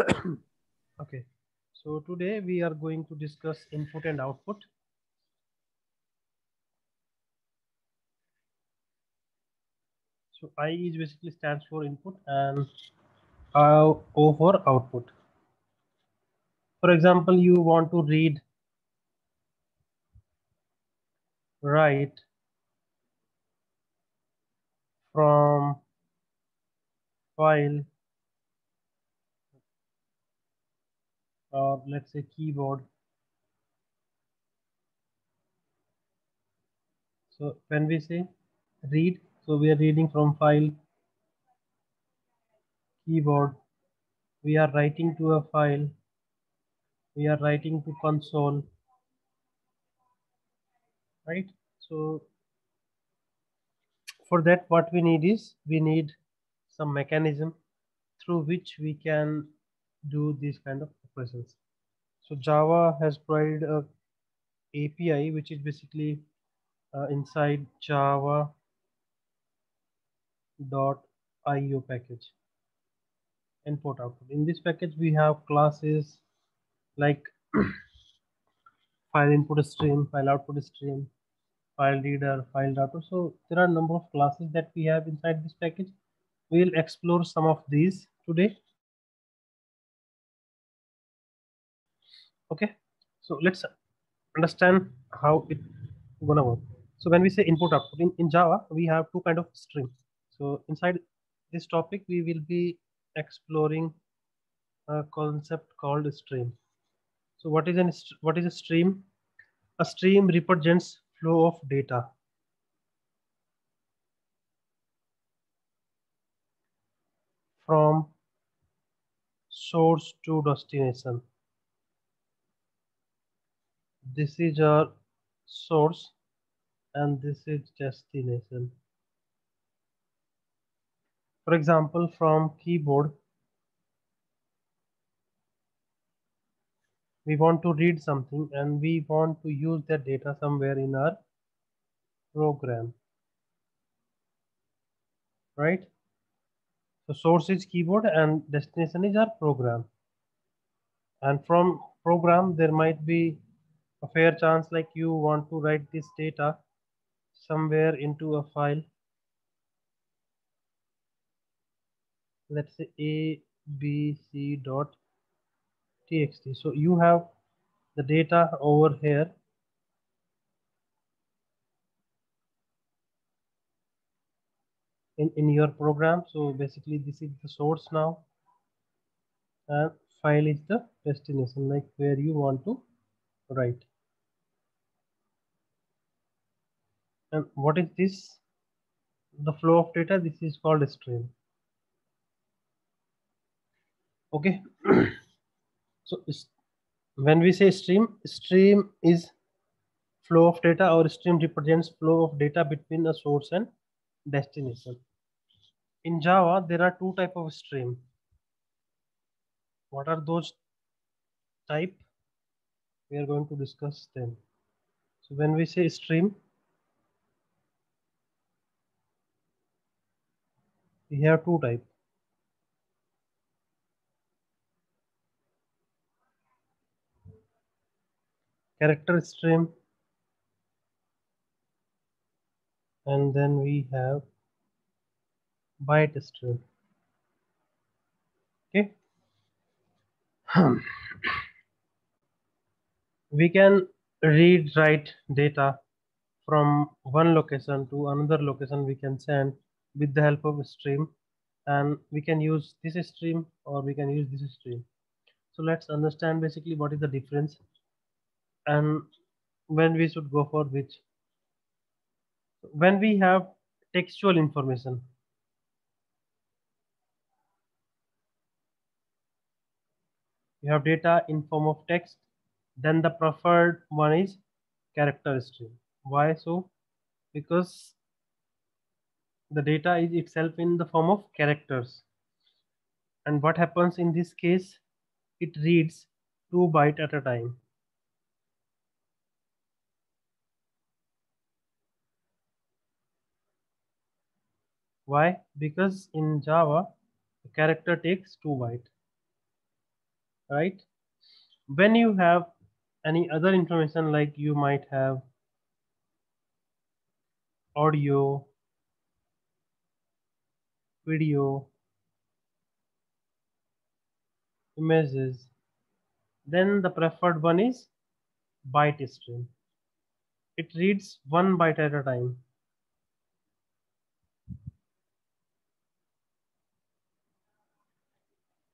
Okay, so today we are going to discuss input and output. So I is basically stands for input and O for output. For example, you want to write from file, or let's say keyboard. So when we say read, so we are reading from file, keyboard. We are writing to a file. We are writing to console, right? So for that, what we need is we need some mechanism through which we can do these kind of operations. So Java has provided a API which is basically inside java.io package, input output. In this package we have classes like file input stream, file output stream, file reader, file router. So there are a number of classes that we have inside this package. We will explore some of these today. Okay, so let's understand how it gonna work. So when we say input output in Java, we have two kind of stream. So inside this topic, we will be exploring a concept called stream. So what is a stream? A stream represents flow of data from source to destination. This is our source and this is destination. For example, from keyboard, we want to read something and we want to use that data somewhere in our program, right? So source is keyboard and destination is our program. And from program, there might be a fair chance like you want to write this data somewhere into a file. Let's say abc.txt. So you have the data over here in your program. So basically this is the source now and file is the destination, like where you want to write. And what is this? The flow of data. This is called a stream. Okay. So when we say stream is flow of data, or stream represents flow of data between a source and destination. In Java, there are two type of stream. What are those type? We are going to discuss them. So when we say stream, we have two type. Character stream, and then we have byte stream. Okay. We can read write data from one location to another location. We can send with the help of a stream, and we can use this stream or we can use this stream. So let's understand basically what is the difference and when we should go for which. When we have textual information, you have data in form of text, then the preferred one is character stream. Why so? Because the data is itself in the form of characters, and what happens in this case, it reads 2 bytes at a time. Why? Because in Java the character takes 2 bytes. right? When you have any other information, like you might have audio, video, images, then the preferred one is byte stream. It reads 1 byte at a time.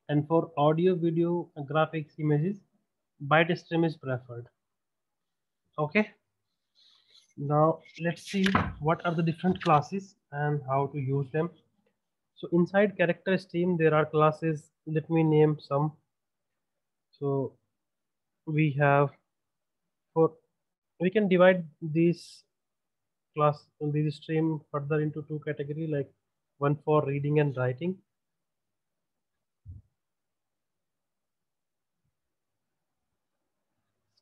And for audio, video, graphics, images, byte stream is preferred. Okay. Now let's see what are the different classes and how to use them. So inside character stream there are classes. Let me name some. So we have, for we can divide these stream further into two category, like one for reading and writing.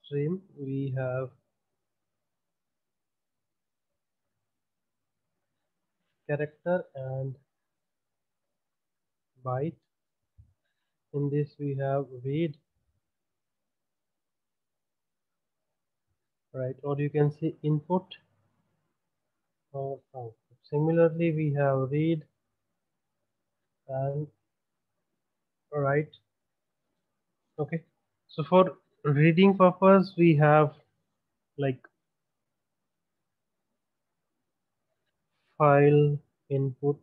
Stream we have character and byte. In this we have read, right, or you can say input or output. Similarly we have read and write. Okay, so for reading purpose we have like file input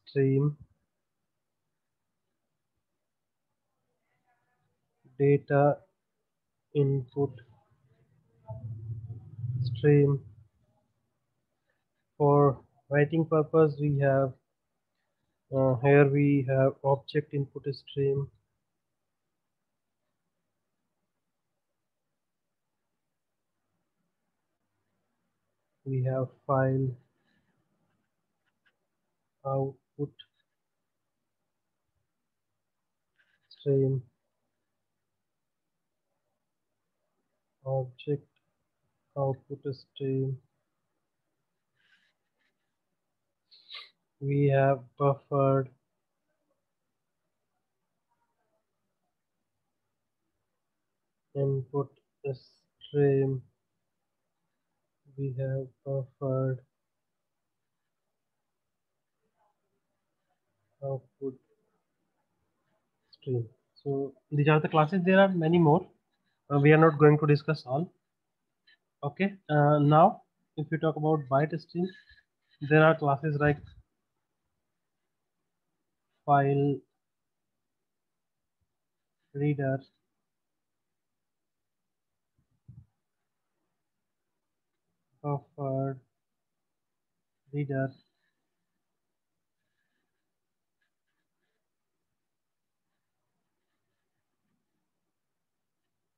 stream, data input stream. For writing purpose we have here we have object input stream, we have file output stream, object output stream, we have buffered input stream, we have buffered output stream. So these are the classes. There are many more. We are not going to discuss all. Okay. Now, if we talk about byte stream, there are classes like file reader, buffered reader,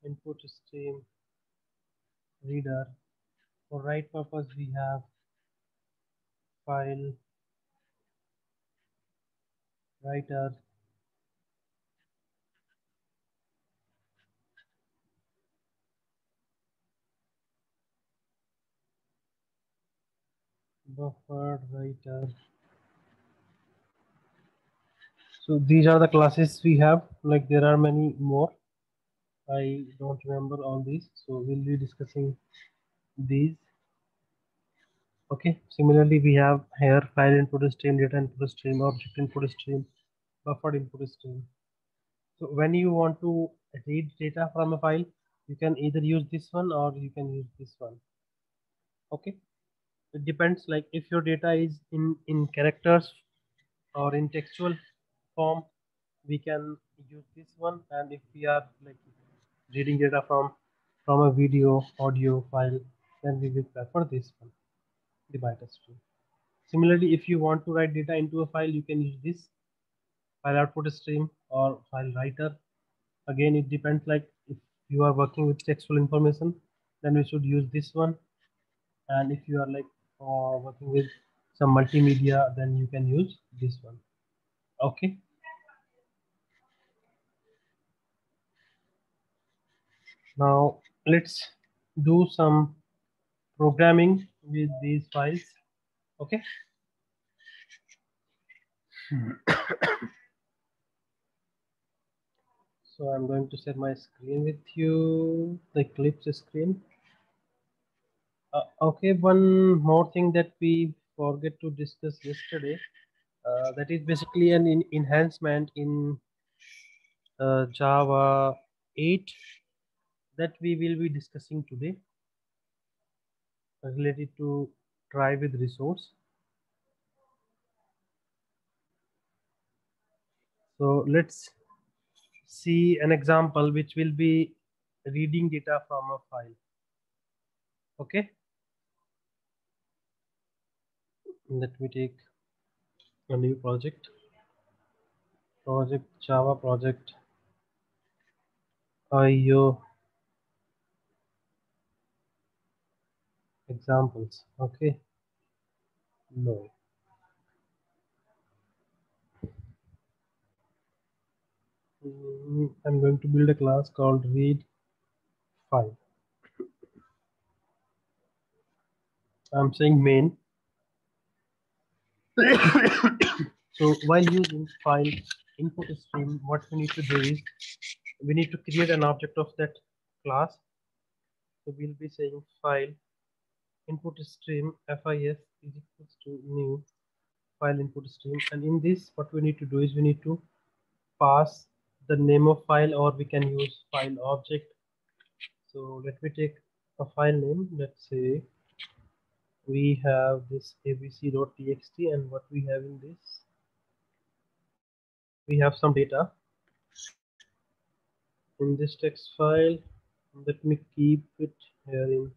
input stream reader. For write purpose, we have file writer, buffered writer. So these are the classes we have. Like there are many more. I don't remember all these, so we'll be discussing these. Okay. Similarly, we have here file input stream, data input stream, object input stream, buffered input stream. So when you want to read data from a file, you can either use this one or you can use this one. Okay. It depends. Like if your data is in characters or in textual form, we can use this one. And if we are like reading data from a video audio file, then we will prefer this one, the byte stream. Similarly, if you want to write data into a file, you can use this file output stream or file writer. Again, it depends. Like if you are working with textual information, then we should use this one. And if you are like working with some multimedia, then you can use this one. Okay. Now let's do some programming with these files. Okay. So I'm going to share my screen with you, the Eclipse screen. Okay, one more thing that we forget to discuss yesterday, that is basically an enhancement in Java 8 that we will be discussing today, related to try with resource. So let's see an example which will be reading data from a file. Okay, let me take a new project Java project IO examples. Okay, no. I'm going to build a class called read file. I'm saying main. So while using file input stream, what we need to do is we need to create an object of that class. So we'll be saying file input stream FIS is equals to new file input stream, and in this what we need to do is we need to pass the name of file, or we can use file object. So let me take a file name. Let's say we have this abc.txt, and what we have in this, we have some data in this text file. Let me keep it here in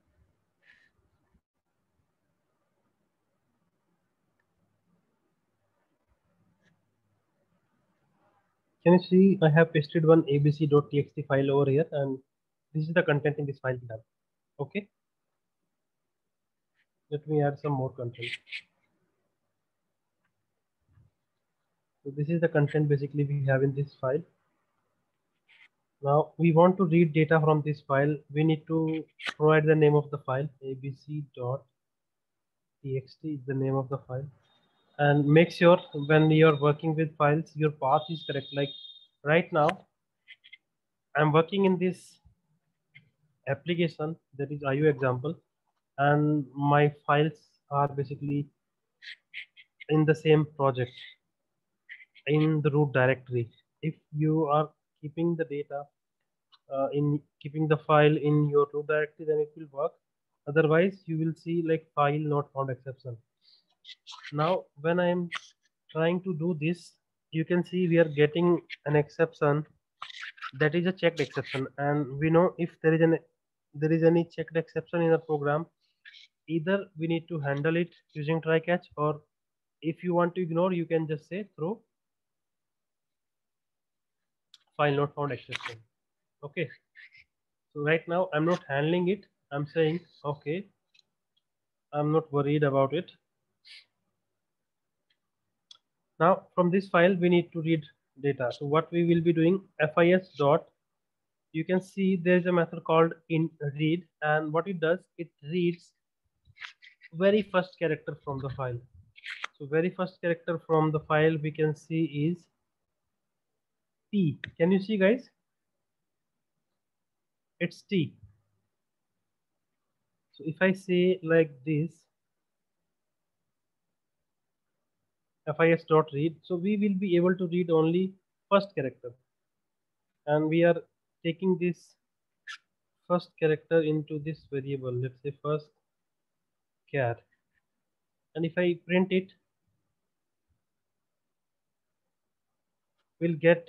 can you see I have pasted one abc.txt file over here, and this is the content in this file we have. Okay, let me add some more content. So this is the content basically we have in this file. Now we want to read data from this file. We need to provide the name of the file. abc.txt is the name of the file, and make sure when you're working with files your path is correct. Like right now I'm working in this application, that is IO example, and my files are basically in the same project in the root directory. If you are keeping the data in keeping the file in your root directory, then it will work. Otherwise you will see like file not found exception. Now when I'm trying to do this, you can see we are getting an exception, that is a checked exception, and we know if there is any checked exception in a program, either we need to handle it using try catch, or if you want to ignore, you can just say throw file not found exception. Okay, so right now I'm not handling it. I'm saying okay, I'm not worried about it. Now from this file we need to read data. So what we will be doing, fis dot, you can see there is a method called in read, and what it does, it reads very first character from the file. So very first character from the file we can see is T. Can you see guys? It's T. So if I say like this, fis dot read, so we will be able to read only first character, and we are taking this first character into this variable, let's say first char, and if I print it, we'll get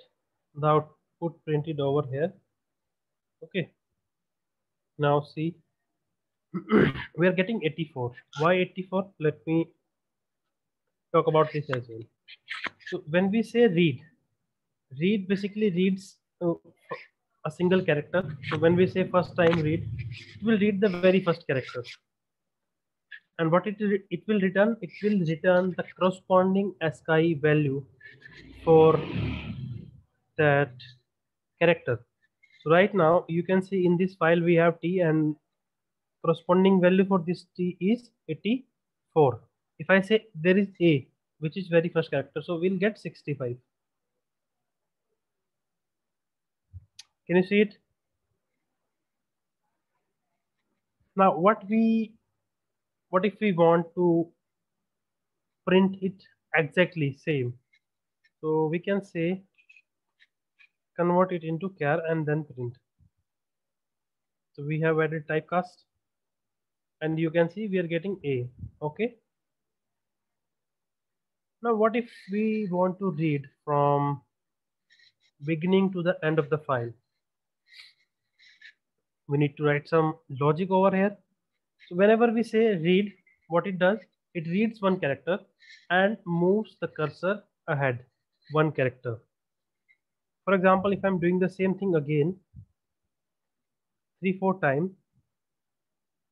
the output printed over here. Okay, now see we are getting 84. Why 84? Let me talk about this as well. So when we say read basically reads a single character. So when we say first time read, it will read the very first character, and what it will return, it will return the corresponding ASCII value for that character. So right now you can see in this file we have T, and corresponding value for this T is 84. If I say there is A, which is very first character, so we'll get 65. Can you see it? Now, what if we want to print it exactly same? So we can say convert it into char and then print. So we have added typecast, and you can see we are getting A. Okay. Now, what if we want to read from beginning to the end of the file? We need to write some logic over here. So whenever we say read, what it does, it reads one character and moves the cursor ahead one character. For example, if I'm doing the same thing again 3-4 times,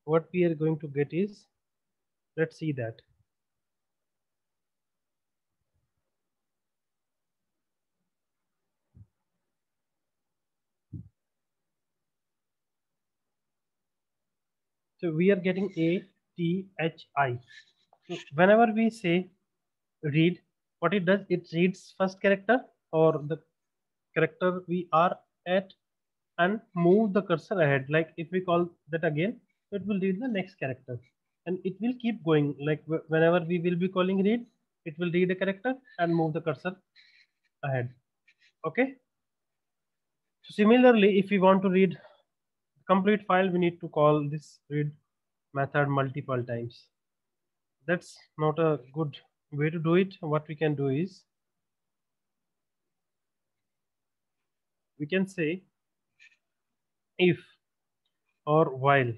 what we are going to get is, let's see that. So we are getting A T H I. So whenever we say read, what it does, it reads first character or the character we are at and move the cursor ahead. Like if we call that again, it will read the next character and it will keep going. Like whenever we will be calling read, it will read a character and move the cursor ahead. Okay. So similarly, if we want to read complete file, we need to call this read method multiple times. That's not a good way to do it. What we can do is we can say if or while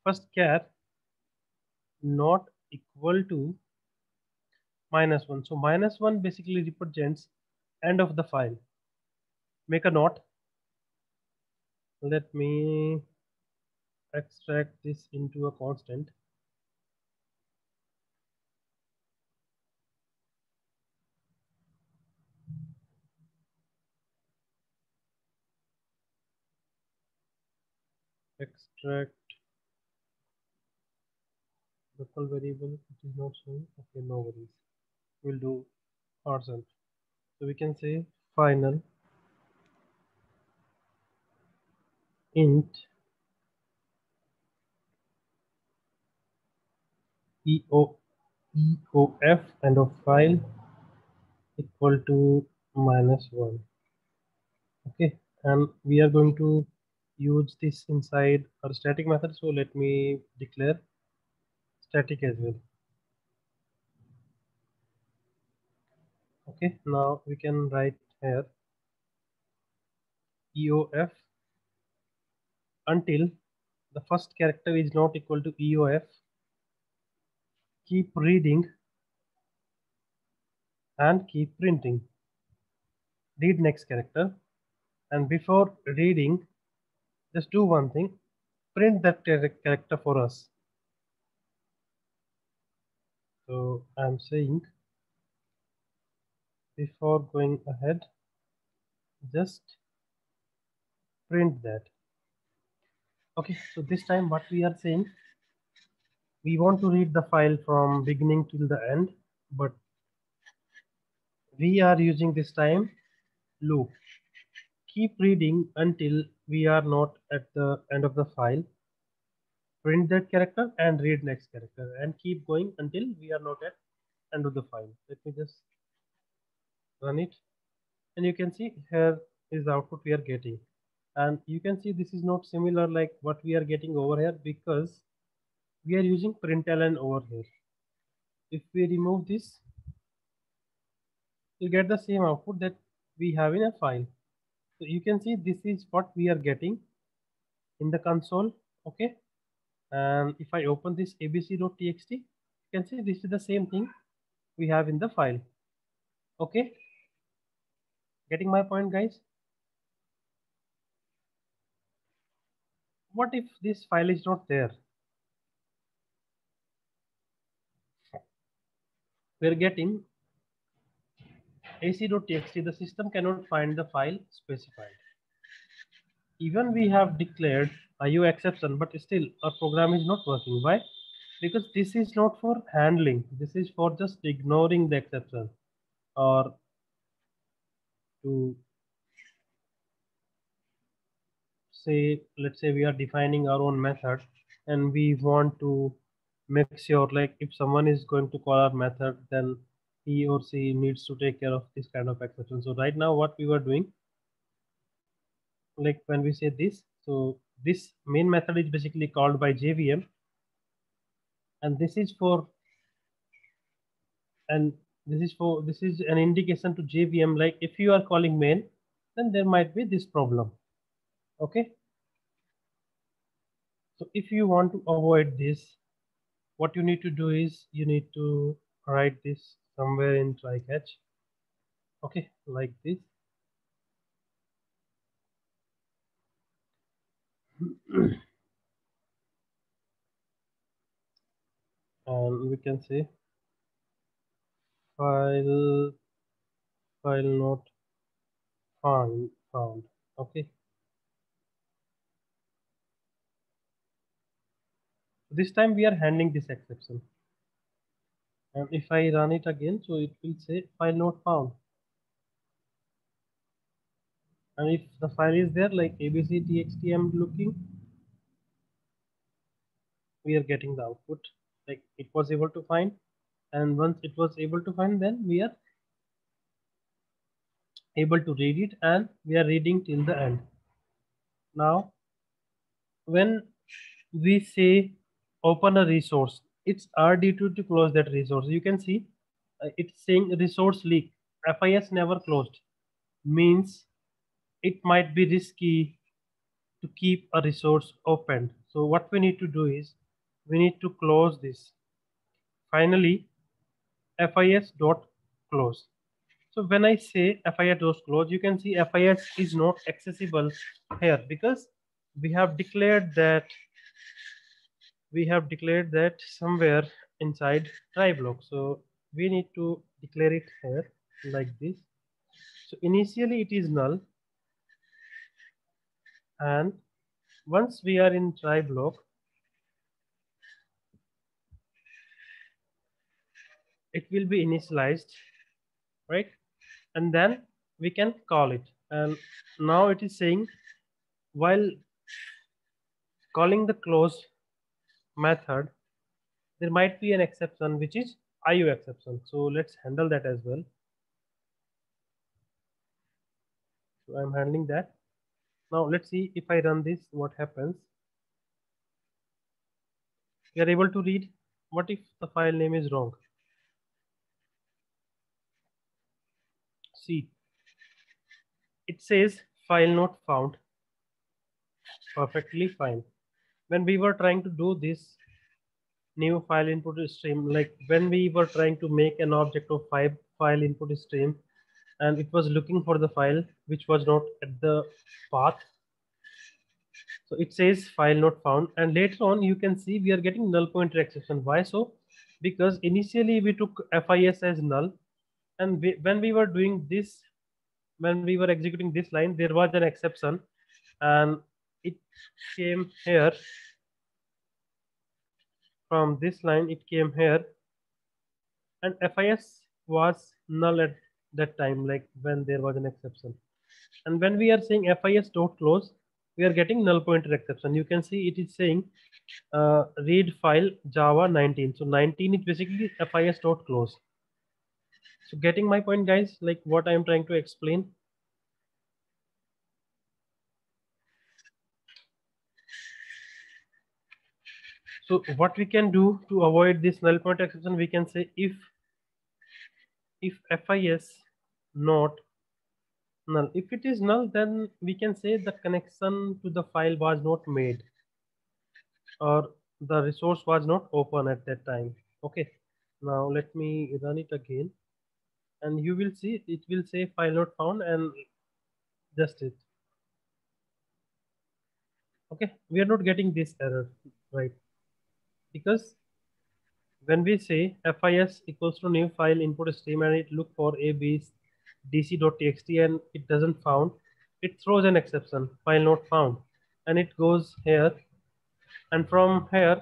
first char not equal to -1. So -1 basically represents end of the file. Make a note. Let me extract this into a constant. Extract local variable. It is not showing. Okay, no worries. We'll do ourselves. So we can say final int EOF end of file equal to -1. Okay, and we are going to use this inside our static method. So let me declare static as well. Okay, now we can write here EOF until the first character is not equal to EOF. Keep reading and keep printing. Read next character, and before reading, just do one thing: print that character for us. So I'm saying before going ahead, just print that. Okay, so this time what we are saying, we want to read the file from beginning till the end, but we are using this time loop. Keep reading until we are not at the end of the file. Print that character and read next character and keep going until we are not at end of the file. Let me just run it, and you can see here is the output we are getting. And you can see this is not similar like what we are getting over here because we are using println over here. If we remove this, you get the same output that we have in a file. So you can see this is what we are getting in the console. Okay, and if I open this abc.txt, you can see this is the same thing we have in the file. Okay, getting my point, guys? What if this file is not there? We're getting ac.txt, the system cannot find the file specified. Even we have declared IO exception, but still our program is not working. Why? Because this is not for handling. This is for just ignoring the exception or to say, let's say we are defining our own method and we want to make sure like if someone is going to call our method, then he or she needs to take care of this kind of exception. So right now what we were doing, like when we say this, so this main method is basically called by JVM, and and this is an indication to JVM, like if you are calling main, then there might be this problem. Okay, so if you want to avoid this, what you need to do is you need to write this somewhere in try catch. Okay, like this. And we can say file not found. Okay, this time we are handling this exception, and if I run it again, so it will say file not found. And if the file is there like abc.txt, I'm looking, we are getting the output like it was able to find. And once it was able to find, then we are able to read it, and we are reading till the end. Now when we say open a resource, it's our duty to close that resource. You can see it's saying resource leak, FIS never closed, means it might be risky to keep a resource open. So what we need to do is we need to close this. Finally, FIS dot close. So when I say FIS dot close, you can see FIS is not accessible here because we have declared that somewhere inside try block. So we need to declare it here like this. So initially it is null, and once we are in try block, it will be initialized, right? And then we can call it. And now it is saying while calling the close method, there might be an exception which is IO exception. So let's handle that as well. So I'm handling that. Now let's see if I run this, what happens. We are able to read. What if the file name is wrong? See, it says file not found. Perfectly fine. When we were trying to do this new file input stream, like when we were trying to make an object of file input stream, and it was looking for the file which was not at the path, so it says file not found, and later on you can see we are getting null pointer exception. Why so? Because initially we took FIS as null, and when we were doing this, when we were executing this line, there was an exception, and it came here. From this line it came here, and FIS was null at that time, like when there was an exception. And when we are saying FIS dot close, we are getting null pointer exception. You can see it is saying read file Java 19. So 19 is basically FIS dot close. So getting my point, guys, like what I am trying to explain. So what we can do to avoid this null pointer exception, we can say if FIS not null. If it is null, then we can say the connection to the file was not made, or the resource was not open at that time. Okay, now let me run it again, and you will see it will say file not found, and just it. Okay, we are not getting this error, right? Because when we say FIS equals to new file input stream and it look for abc.dc.txt and it doesn't found, it throws an exception, file not found, and it goes here, and from here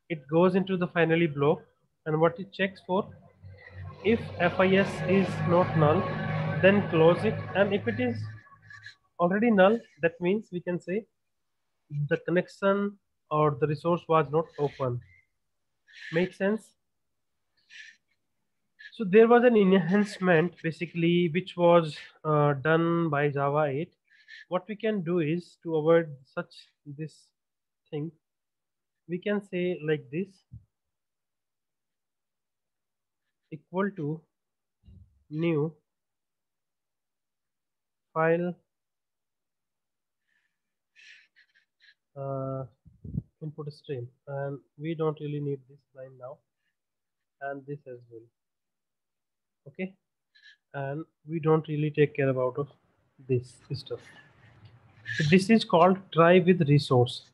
it goes into the finally block, and what it checks for, if FIS is not null, then close it, and if it is already null, that means we can say the connection or the resource was not open. Make sense? So there was an enhancement basically which was done by Java 8. What we can do is to avoid such this thing, we can say like this, equal to new file input stream, and we don't really need this line now, and this as well. Okay, and we don't really take care about of this stuff. So this is called try with resource.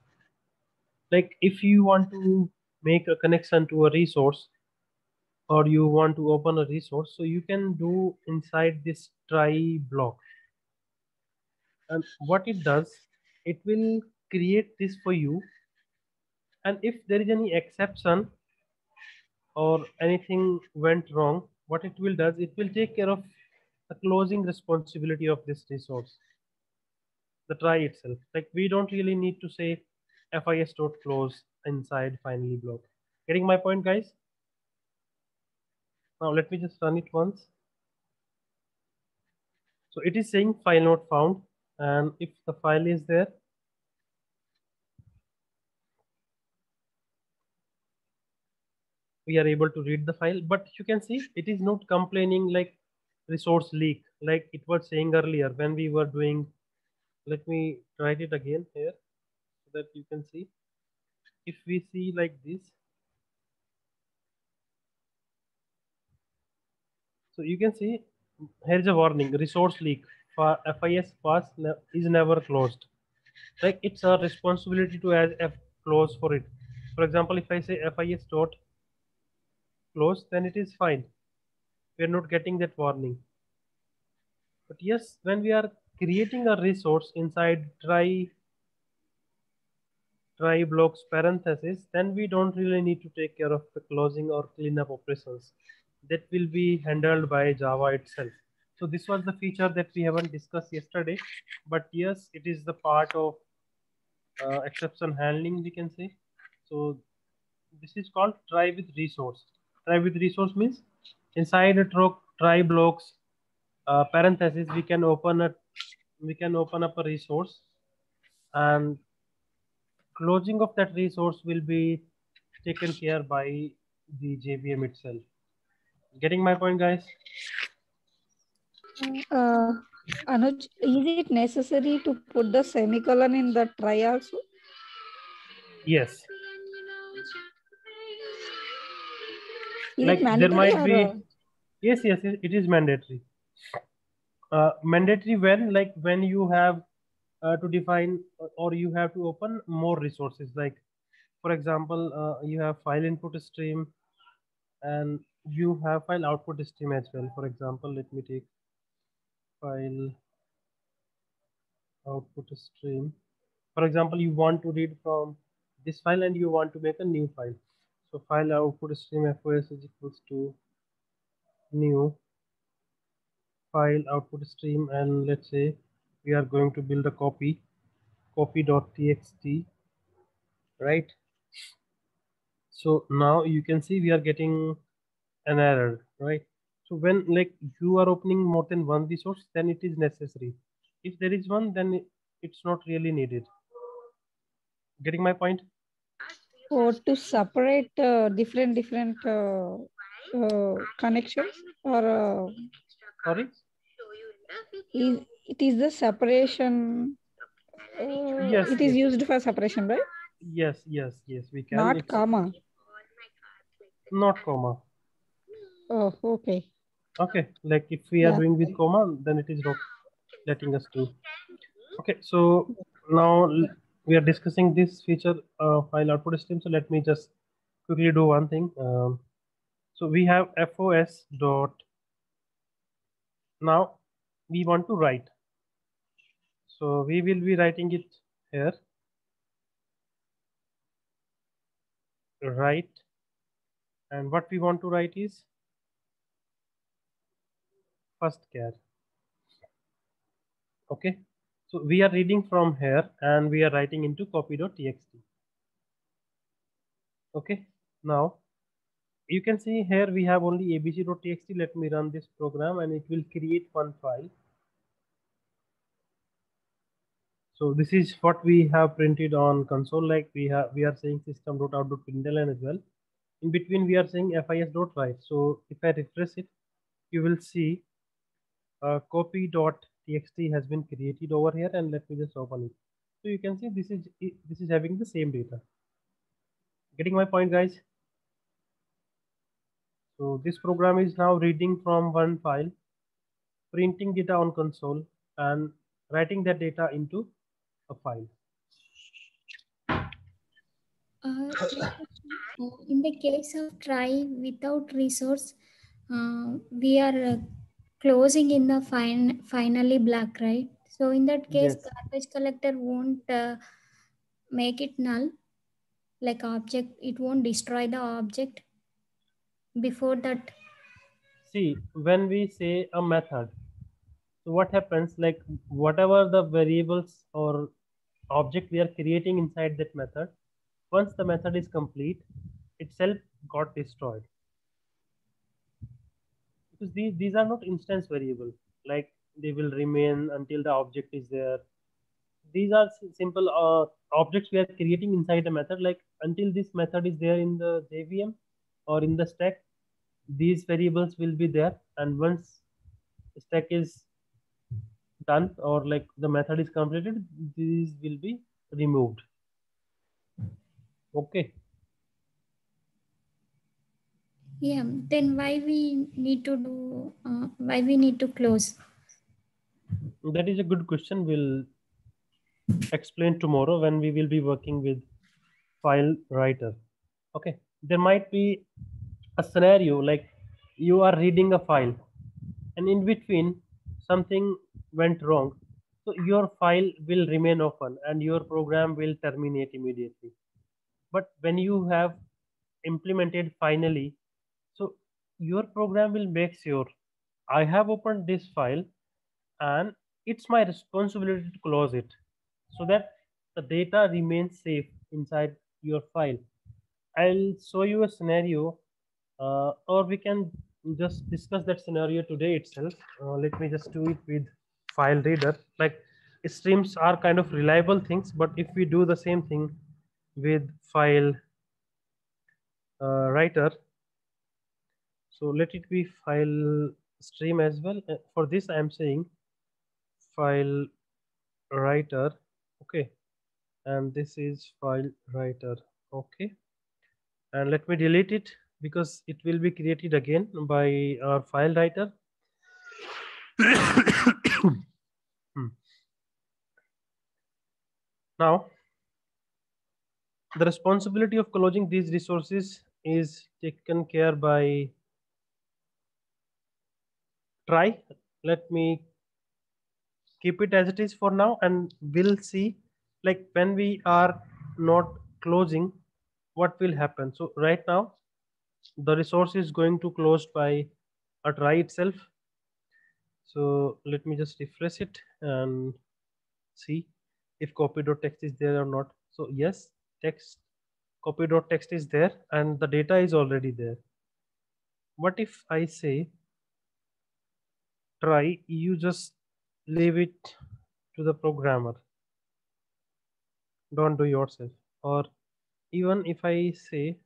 Like if you want to make a connection to a resource or you want to open a resource, so you can do inside this try block. And what it does, it will create this for you, and if there is any exception or anything went wrong, what it will does, it will take care of the closing responsibility of this resource, the try itself. Like we don't really need to say fis.close inside finally block. Getting my point, guys? Now let me just run it once. So it is saying file not found, and if the file is there, we are able to read the file. But you can see it is not complaining like resource leak like it was saying earlier when we were doing. Let me write it again here so that you can see. If we see like this, so you can see here is a warning: resource leak. FIS pass is never closed. Like it's a responsibility to add F close for it. For example, if I say FIS dot close, then it is fine. We are not getting that warning. But yes, when we are creating a resource inside try blocks parenthesis, then we don't really need to take care of the closing or cleanup operations. That will be handled by Java itself. So this was the feature that we haven't discussed yesterday, but yes, it is the part of exception handling, we can say. So this is called try with resource. Try with resource means inside a try blocks parenthesis, we can open up a resource, and closing of that resource will be taken care by the JVM itself. Getting my point, guys? Anuj, is it necessary to put the semicolon in the try also? Yes. Is Like it there mandatory might or? be. Yes, yes, yes, it is mandatory. Mandatory when, like when you have to define or you have to open more resources. Like for example, you have file input stream and you have file output stream as well. For example, let me take file output stream. For example, you want to read from this file and you want to make a new file. So file output stream FOS is equals to new file output stream, and let's say we are going to build a copy.txt, right? So now you can see we are getting an error, right? So when like you are opening more than one resource, then it is necessary. If there is one, then it's not really needed. Getting my point? Or to separate different connections, or Sorry? it is the separation. Yes, It is yes, used for separation, right? yes, yes, yes, we can. Not It's comma. not comma. Oh, okay. Okay, like if we are Yeah. doing with comma, then it is not letting us do. Okay, so now we are discussing this feature file output stream. So let me just quickly do one thing. So we have FOS dot. Now we want to write. So we will be writing it here. Write, and what we want to write is first char. Okay. So we are reading from here and we are writing into copy.txt. Okay, now you can see here we have only abc.txt. Let me run this program and it will create one file. So this is what we have printed on console. Like we are saying system.out.println as well. In between we are saying fis.write. So if I refresh it, you will see copy.txt has been created over here, and let me just open it. So you can see this is having the same data. Getting my point, guys? So this program is now reading from one file, printing data on console, and writing that data into a file. In the case of try without resource, we are closing in the finally black, right? So in that case, Yes. garbage collector won't make it null, like object. It won't destroy the object before that. See, when we say a method, so what happens, like whatever the variables or object we are creating inside that method, once the method is complete, itself got destroyed. Because these are not instance variable, like they will remain until the object is there. These are simple objects we are creating inside a method, like until this method is there in the JVM or in the stack, these variables will be there, and once the stack is done or like the method is completed, these will be removed. Okay. Yeah. Then why we need to do? Why we need to close? That is a good question. We'll explain tomorrow when we will be working with file writer. Okay. There might be a scenario like you are reading a file and in between something went wrong. So your file will remain open and your program will terminate immediately. But when you have implemented finally, so your program will make sure I have opened this file and it's my responsibility to close it so that the data remains safe inside your file. I'll show you a scenario, or we can just discuss that scenario today itself. Let me just do it with file reader. Like streams are kind of reliable things, but if we do the same thing with file writer, so let it be file stream as well. For this, I am saying file writer. Okay, and this is file writer. Okay, and let me delete it because it will be created again by our file writer. Now, the responsibility of closing these resources is taken care by try. Let me keep it as it is for now, and we'll see like when we are not closing what will happen. So right now the resource is going to closed by a try itself. So let me just refresh it and see if copy.txt is there or not. So yes, text copy.txt is there and the data is already there. What if I say try, you just leave it to the programmer, don't do yourself. Or even if I say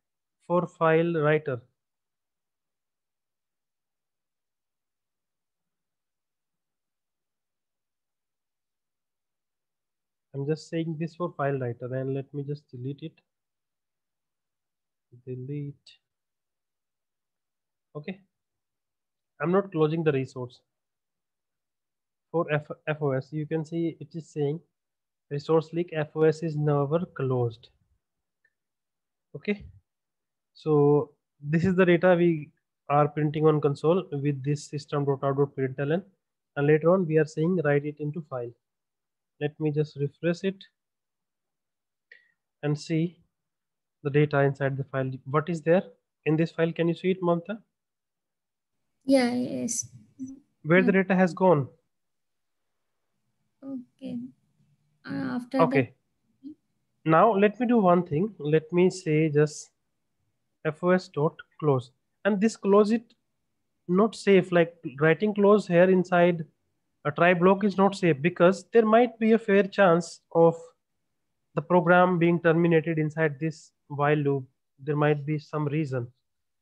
for file writer, I'm just saying this for file writer, and let me just delete it. Delete. Okay, I'm not closing the resource. For FOS, you can see it is saying resource leak FOS is never closed. Okay, so this is the data we are printing on console with this system.out.println, and later on we are saying write it into file. Let me just refresh it and see the data inside the file. What is there in this file? Can you see it, Mamta? Yeah. Yes. Where the data has gone? Okay. After Okay. Now let me do one thing. Let me say just fos dot close, and this close it not safe. Like writing close here inside a try block is not safe because there might be a fair chance of the program being terminated inside this while loop. There might be some reason.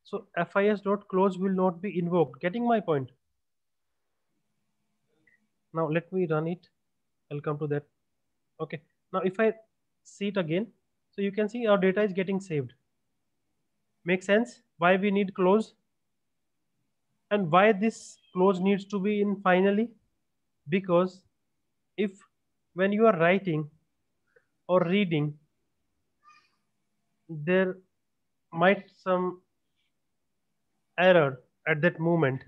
So fis.close will not be invoked. Getting my point? Now let me run it. I'll come to that. Okay. Now if I see it again, so you can see our data is getting saved. Make sense? Why we need close? And why this close needs to be in finally? Because if when you are writing or reading, there might some error at that moment.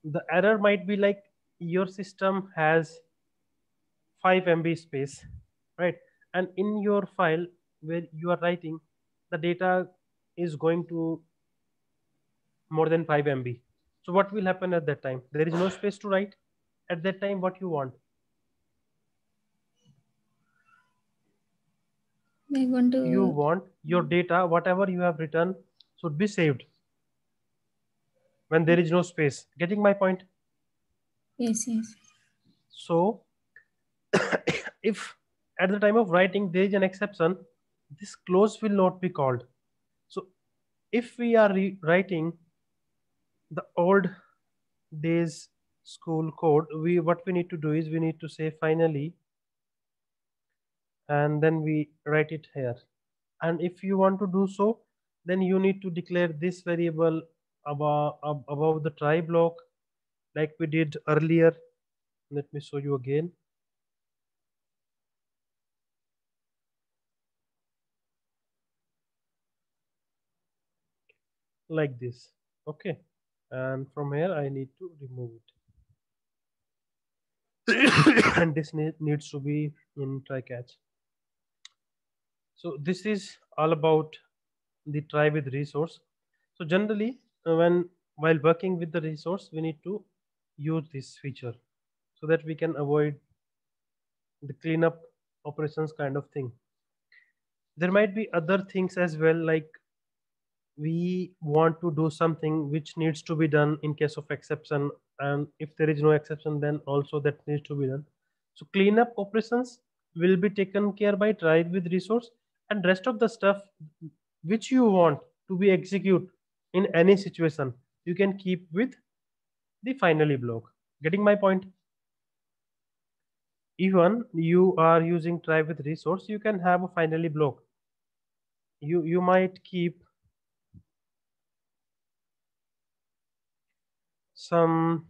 The error might be like your system has 5 MB space, right? And in your file where you are writing, the data is going to more than 5 MB. So what will happen at that time? There is no space to write. At that time, what you want? we're going to. You want your data, whatever you have written, should be saved when there is no space. Getting my point? Yes, yes. So if at the time of writing there is an exception, this clause will not be called. So if we are writing the old days school code, we what we need to do is we need to say finally, and then we write it here. And if you want to do so, then you need to declare this variable above the try block like we did earlier. Let me show you again. Like this. Okay. And from here I need to remove it. And this needs to be in try catch. So this is all about the try with resource. So generally while working with the resource, we need to use this feature so that we can avoid the cleanup operations kind of thing. There might be other things as well, like we want to do something which needs to be done in case of exception, and if there is no exception, then also that needs to be done. So cleanup operations will be taken care by try with resource, and rest of the stuff which you want to be execute in any situation, you can keep with the finally block. Getting my point? Even you are using try with resource, you can have a finally block. You might keep some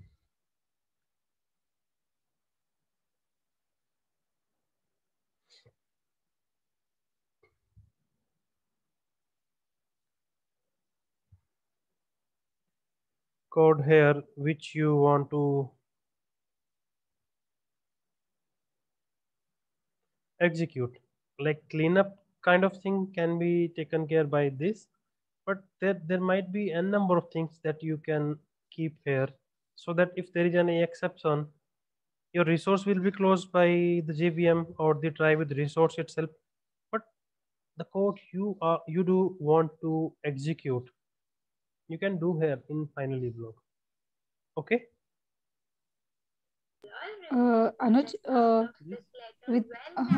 code here which you want to execute, like cleanup kind of thing can be taken care by this, but there might be a number of things that you can keep here so that if there is any exception, your resource will be closed by the JVM or the try with resource itself. But the code you do want to execute, you can do here in finally block. Okay. Anuj, with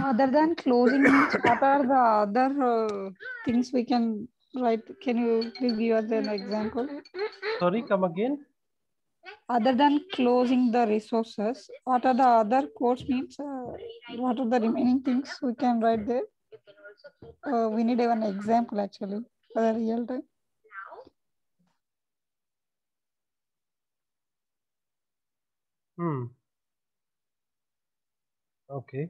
other than closing means, what are the other things we can write? Can you please give us an example? Sorry, come again. Other than closing the resources, what are the other codes means? What are the remaining things we can write there? We need an example actually for the real time. Okay.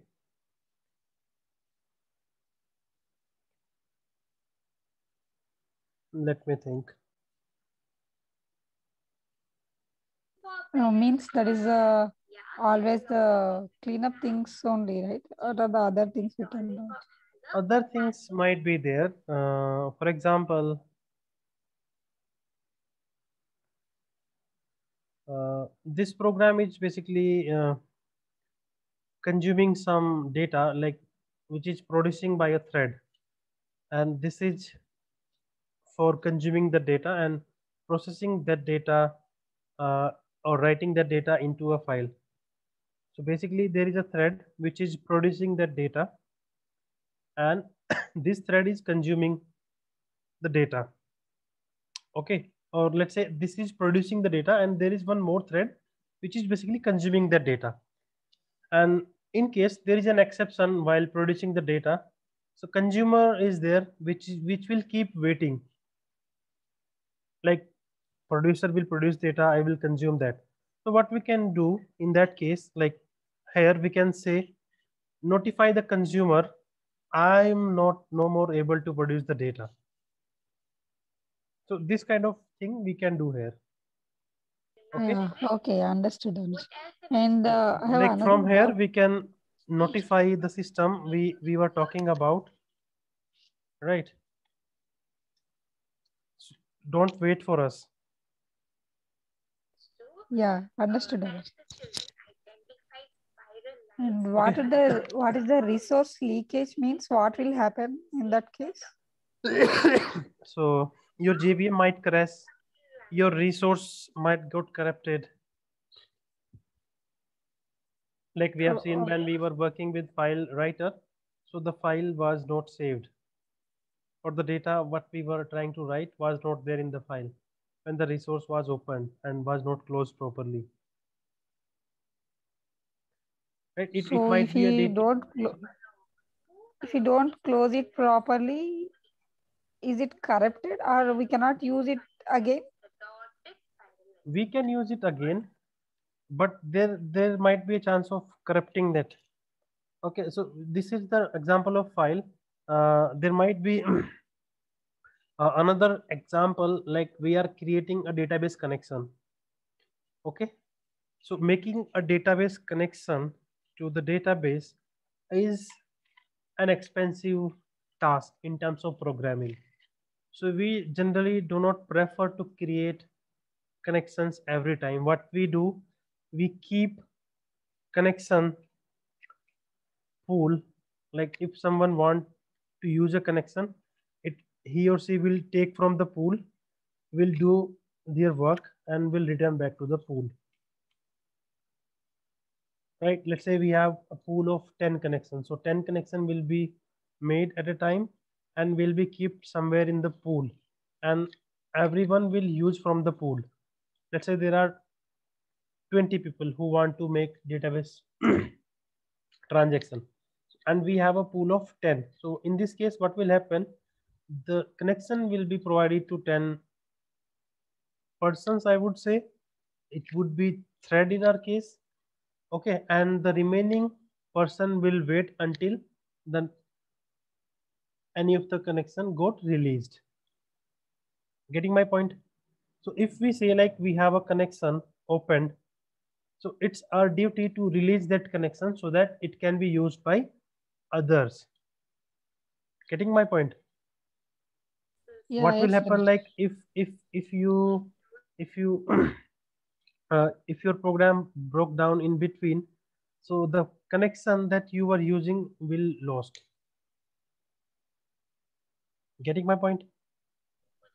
Let me think. Means that is always the cleanup things only, right? What are the other things we can do? Other things might be there. For example, this program is basically consuming some data, like which is producing by a thread, and this is for consuming the data and processing that data, uh, or writing that data into a file. So basically there is a thread which is producing that data, and this thread is consuming the data. Okay, or let's say this is producing the data and there is one more thread which is basically consuming that data. And in case there is an exception while producing the data, so consumer is there which will keep waiting, like producer will produce data, I will consume that. So what we can do in that case, like here we can say notify the consumer, I'm not no more able to produce the data. So this kind of thing we can do here. Okay, Okay, understood. And I have like another from here doubt. we can notify the system we were talking about, right? Don't wait for us. Yeah, understood. And Okay. what is the resource leakage means? What will happen in that case? So your JVM might crash, your resource might get corrupted, like we have seen when we were working with file writer. So the file was not saved, or the data what we were trying to write was not there in the file when the resource was opened and was not closed properly, right? It So might be a data. if you don't close it properly, is it corrupted or we cannot use it again? We can use it again, but there might be a chance of corrupting that. Okay, so this is the example of file. There might be another example, like we are creating a database connection. Okay, so making a database connection to the database is an expensive task in terms of programming. So we generally do not prefer to create connections every time. What we do, we keep connection pool. Like if someone want to use a connection, it he or she will take from the pool, will do their work and will return back to the pool, right? Let's say we have a pool of 10 connections, so 10 connection will be made at a time and will be kept somewhere in the pool, and everyone will use from the pool. Let's say there are 20 people who want to make database transaction, and we have a pool of 10. So in this case what will happen, the connection will be provided to 10 persons, I would say. It would be thread in our case. Okay, and the remaining person will wait until the any of the connection got released. Getting my point? So if we say like we have a connection opened, so it's our duty to release that connection so that it can be used by others. Getting my point? Yeah, What will yes, happen, like if you if your program broke down in between, so the connection that you were using will lost. Getting my point?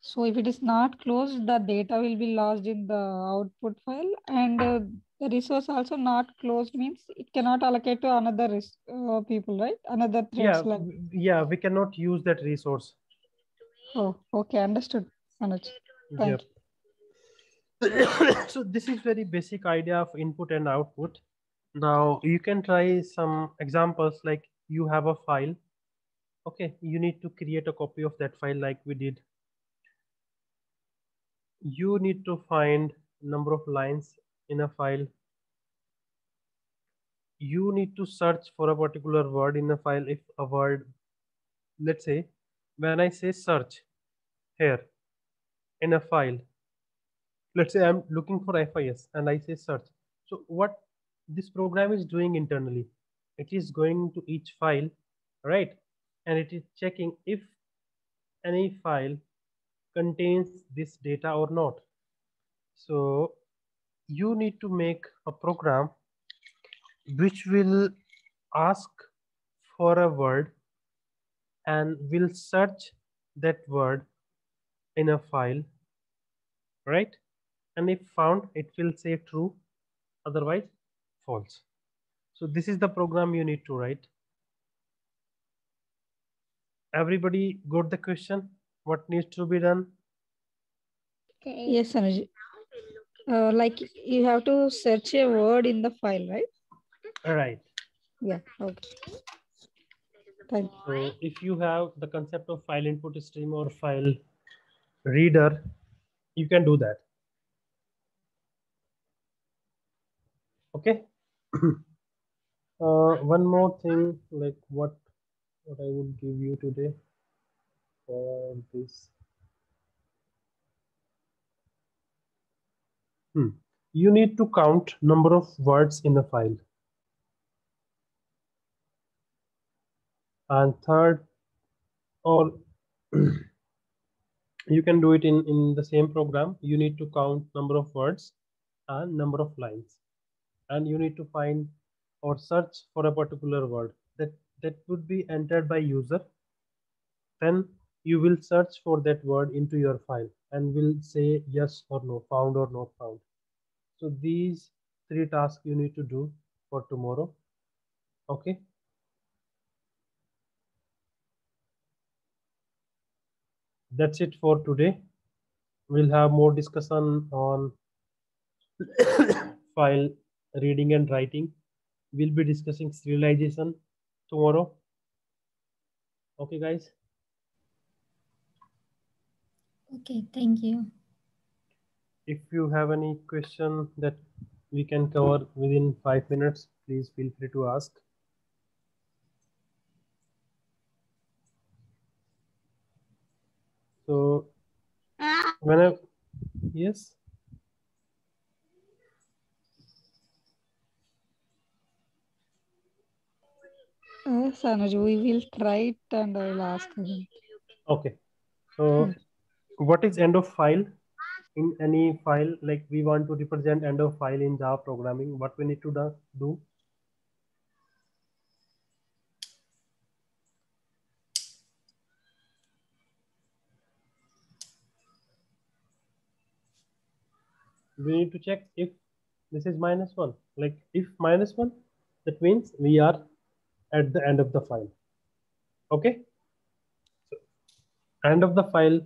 so if it is not closed, the data will be lost in the output file, and the resource also not closed means it cannot allocate to another people, right? Another threads like. Yeah, we cannot use that resource. Oh, okay, understood, Anuj. Thank Yep. So this is very basic idea of input and output. Now you can try some examples, like you have a file. Okay, you need to create a copy of that file like we did. You need to find number of lines in a file. You need to search for a particular word in a file. If a word, let's say when I say search here in a file, let's say I'm looking for FIS and I say search. So what this program is doing internally, it is going to each file, right? And it is checking if any file contains this data or not. So you need to make a program which will ask for a word and will search that word in a file, right? And if found, it will say true, otherwise false. So this is the program you need to write. Everybody got the question? What needs to be done? Okay. Yes, Anuj. Like you have to search a word in the file, right? Right. Yeah. Okay. Thank you. So if you have the concept of file input stream or file reader, you can do that. Okay. One more thing, like what I would give you today for this. You need to count number of words in a file. And third, or you can do it in the same program. You need to count number of words and number of lines. And you need to find or search for a particular word that would be entered by user. Then you will search for that word into your file and will say yes or no, found or not found. So these three tasks you need to do for tomorrow. Okay. That's it for today. We'll have more discussion on file reading and writing. We'll be discussing serialization tomorrow. Okay, guys. Okay, thank you. If you have any question that we can cover within 5 minutes, please feel free to ask. So whenever, yes. Yes, Anuj, we will try it and I will ask again. Okay. So what is end of file? In any file, like we want to represent end of file in Java programming, what we need to do? We need to check if this is -1. Like if -1, that means we are at the end of the file. Okay. So end of the file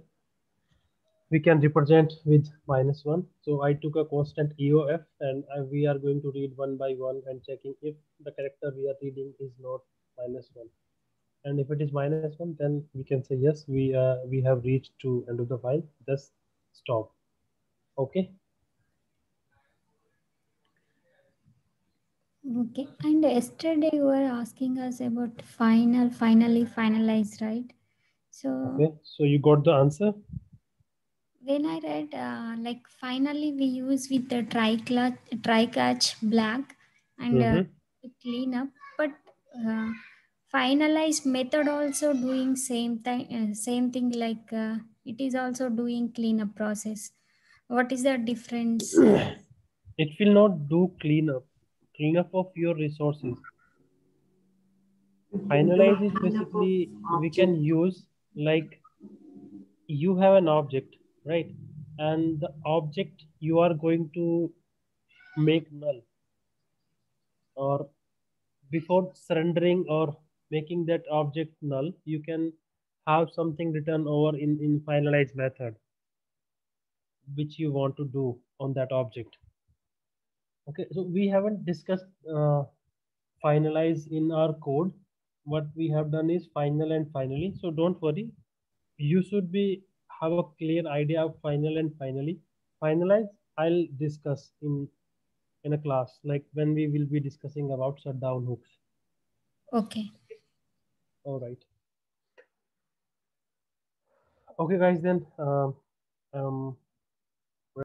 we can represent with -1. So I took a constant EOF and we are going to read one by one and checking if the character we are reading is not -1. And if it is -1, then we can say yes, we have reached to end of the file. Just stop. Okay. Okay. And yesterday you were asking us about finally finalized, right? So Okay. So you got the answer. when I read like finally we use with the try catch black and to clean up, but finalize method also doing same thing like it is also doing cleanup process. What is the difference? It will not do cleanup of your resources. Finalize is basically we can use, like you have an object, right? And the object you are going to make null, or before surrendering or making that object null, you can have something written over in finalize method which you want to do on that object. Okay, so we haven't discussed finalize in our code. What we have done is final and finally. So don't worry, you should be have a clear idea of final and finally. Finalize I'll discuss in a class, like when we will be discussing about shutdown hooks. Okay. All right. Okay, guys. Then